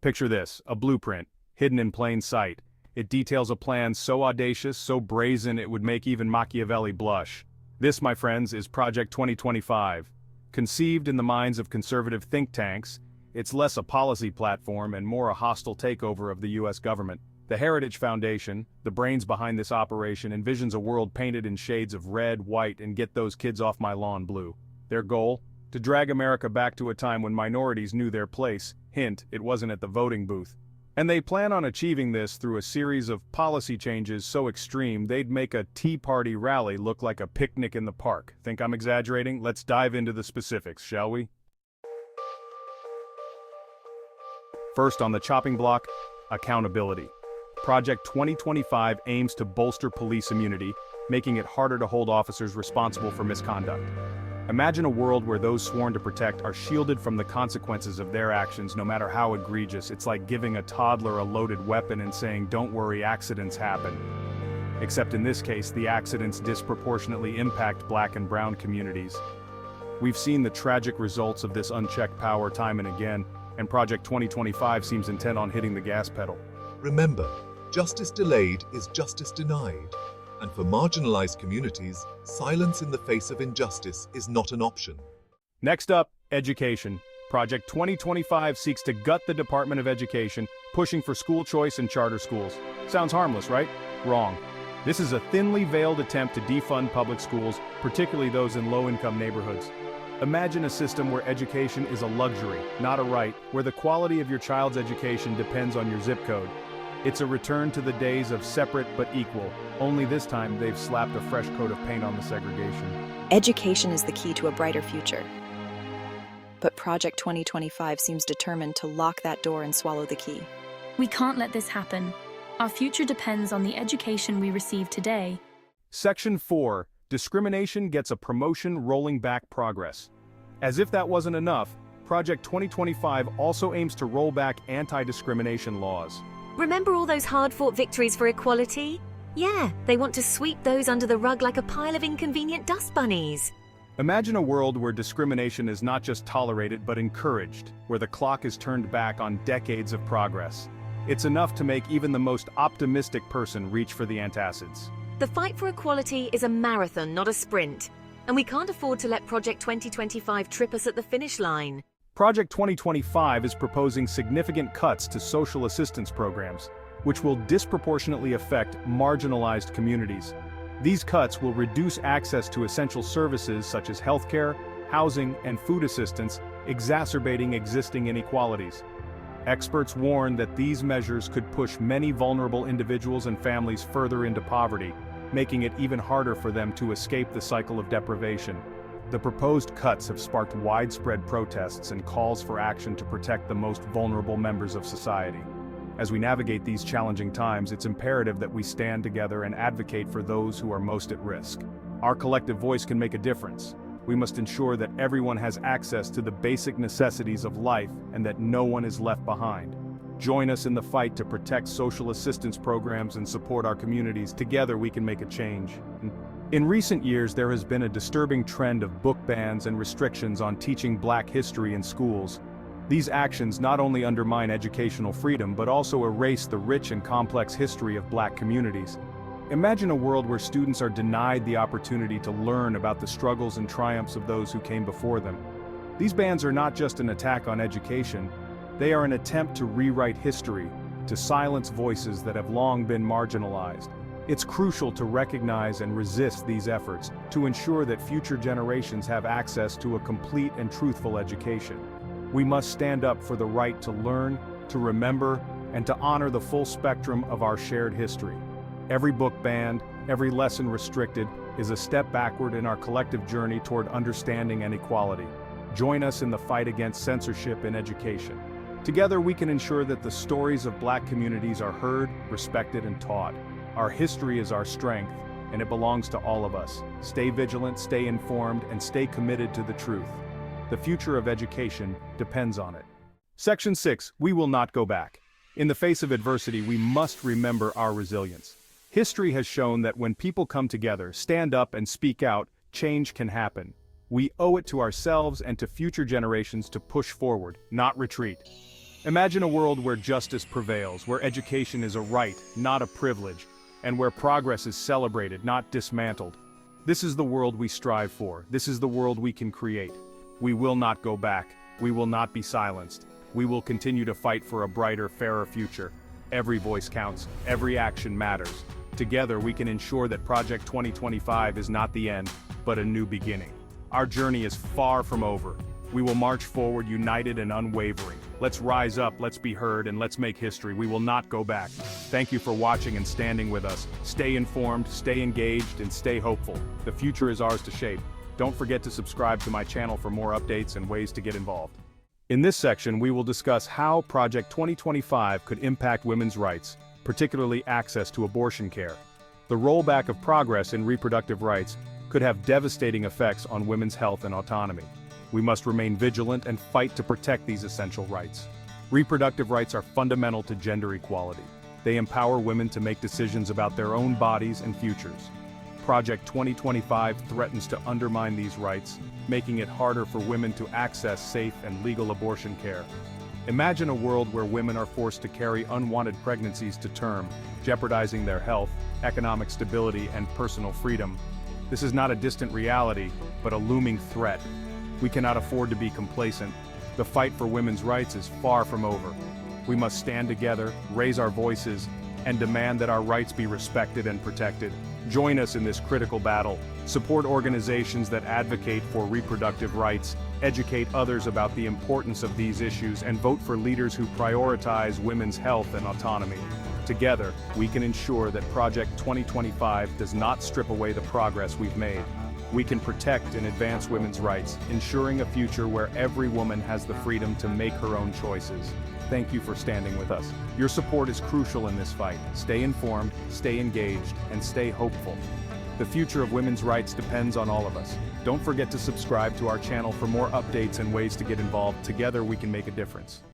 Picture this, a blueprint, hidden in plain sight. It details a plan so audacious, so brazen it would make even Machiavelli blush. This, my friends, is Project 2025. Conceived in the minds of conservative think tanks, it's less a policy platform and more a hostile takeover of the US government. The Heritage Foundation, the brains behind this operation, envisions a world painted in shades of red, white, and get those kids off my lawn blue. Their goal? To drag America back to a time when minorities knew their place. Hint, it wasn't at the voting booth. And they plan on achieving this through a series of policy changes so extreme they'd make a Tea Party rally look like a picnic in the park. Think I'm exaggerating? Let's dive into the specifics, shall we? First on the chopping block, accountability. Project 2025 aims to bolster police immunity, making it harder to hold officers responsible for misconduct. Imagine a world where those sworn to protect are shielded from the consequences of their actions no matter how egregious. It's like giving a toddler a loaded weapon and saying, "Don't worry, accidents happen." Except in this case, the accidents disproportionately impact Black and brown communities. We've seen the tragic results of this unchecked power time and again, and Project 2025 seems intent on hitting the gas pedal. Remember, justice delayed is justice denied. And for marginalized communities, silence in the face of injustice is not an option. Next up, education. Project 2025 seeks to gut the Department of Education, pushing for school choice and charter schools. Sounds harmless, right? Wrong. This is a thinly veiled attempt to defund public schools, particularly those in low-income neighborhoods. Imagine a system where education is a luxury, not a right, where the quality of your child's education depends on your zip code. It's a return to the days of separate but equal, only this time they've slapped a fresh coat of paint on the segregation. Education is the key to a brighter future. But Project 2025 seems determined to lock that door and swallow the key. We can't let this happen. Our future depends on the education we receive today. Section 4. Discrimination gets a promotion, rolling back progress. As if that wasn't enough, Project 2025 also aims to roll back anti-discrimination laws. Remember all those hard-fought victories for equality? Yeah, they want to sweep those under the rug like a pile of inconvenient dust bunnies. Imagine a world where discrimination is not just tolerated but encouraged, where the clock is turned back on decades of progress. It's enough to make even the most optimistic person reach for the antacids. The fight for equality is a marathon, not a sprint. And we can't afford to let Project 2025 trip us at the finish line. Project 2025 is proposing significant cuts to social assistance programs, which will disproportionately affect marginalized communities. These cuts will reduce access to essential services such as healthcare, housing, and food assistance, exacerbating existing inequalities. Experts warn that these measures could push many vulnerable individuals and families further into poverty, making it even harder for them to escape the cycle of deprivation. The proposed cuts have sparked widespread protests and calls for action to protect the most vulnerable members of society. As we navigate these challenging times, it's imperative that we stand together and advocate for those who are most at risk. Our collective voice can make a difference. We must ensure that everyone has access to the basic necessities of life and that no one is left behind. Join us in the fight to protect social assistance programs and support our communities. Together we can make a change. In recent years, there has been a disturbing trend of book bans and restrictions on teaching Black history in schools. These actions not only undermine educational freedom but also erase the rich and complex history of Black communities. Imagine a world where students are denied the opportunity to learn about the struggles and triumphs of those who came before them. These bans are not just an attack on education, they are an attempt to rewrite history, to silence voices that have long been marginalized. It's crucial to recognize and resist these efforts to ensure that future generations have access to a complete and truthful education. We must stand up for the right to learn, to remember, and to honor the full spectrum of our shared history. Every book banned, every lesson restricted, is a step backward in our collective journey toward understanding and equality. Join us in the fight against censorship in education. Together we can ensure that the stories of Black communities are heard, respected, and taught. Our history is our strength, and it belongs to all of us. Stay vigilant, stay informed, and stay committed to the truth. The future of education depends on it. Section 6. We will not go back. In the face of adversity, we must remember our resilience. History has shown that when people come together, stand up, and speak out, change can happen. We owe it to ourselves and to future generations to push forward, not retreat. Imagine a world where justice prevails, where education is a right, not a privilege, and where progress is celebrated, not dismantled. This is the world we strive for. This is the world we can create. We will not go back. We will not be silenced. We will continue to fight for a brighter, fairer future. Every voice counts. Every action matters. Together, we can ensure that Project 2025 is not the end, but a new beginning. Our journey is far from over. We will march forward united and unwavering. Let's rise up, let's be heard, and let's make history. We will not go back. Thank you for watching and standing with us. Stay informed, stay engaged, and stay hopeful. The future is ours to shape. Don't forget to subscribe to my channel for more updates and ways to get involved. In this section, we will discuss how Project 2025 could impact women's rights, particularly access to abortion care. The rollback of progress in reproductive rights could have devastating effects on women's health and autonomy. We must remain vigilant and fight to protect these essential rights. Reproductive rights are fundamental to gender equality. They empower women to make decisions about their own bodies and futures. Project 2025 threatens to undermine these rights, making it harder for women to access safe and legal abortion care. Imagine a world where women are forced to carry unwanted pregnancies to term, jeopardizing their health, economic stability, and personal freedom. This is not a distant reality, but a looming threat. We cannot afford to be complacent. The fight for women's rights is far from over. We must stand together, raise our voices, and demand that our rights be respected and protected. Join us in this critical battle. Support organizations that advocate for reproductive rights, educate others about the importance of these issues, and vote for leaders who prioritize women's health and autonomy. Together, we can ensure that Project 2025 does not strip away the progress we've made. We can protect and advance women's rights, ensuring a future where every woman has the freedom to make her own choices. Thank you for standing with us. Your support is crucial in this fight. Stay informed, stay engaged, and stay hopeful. The future of women's rights depends on all of us. Don't forget to subscribe to our channel for more updates and ways to get involved. Together we can make a difference.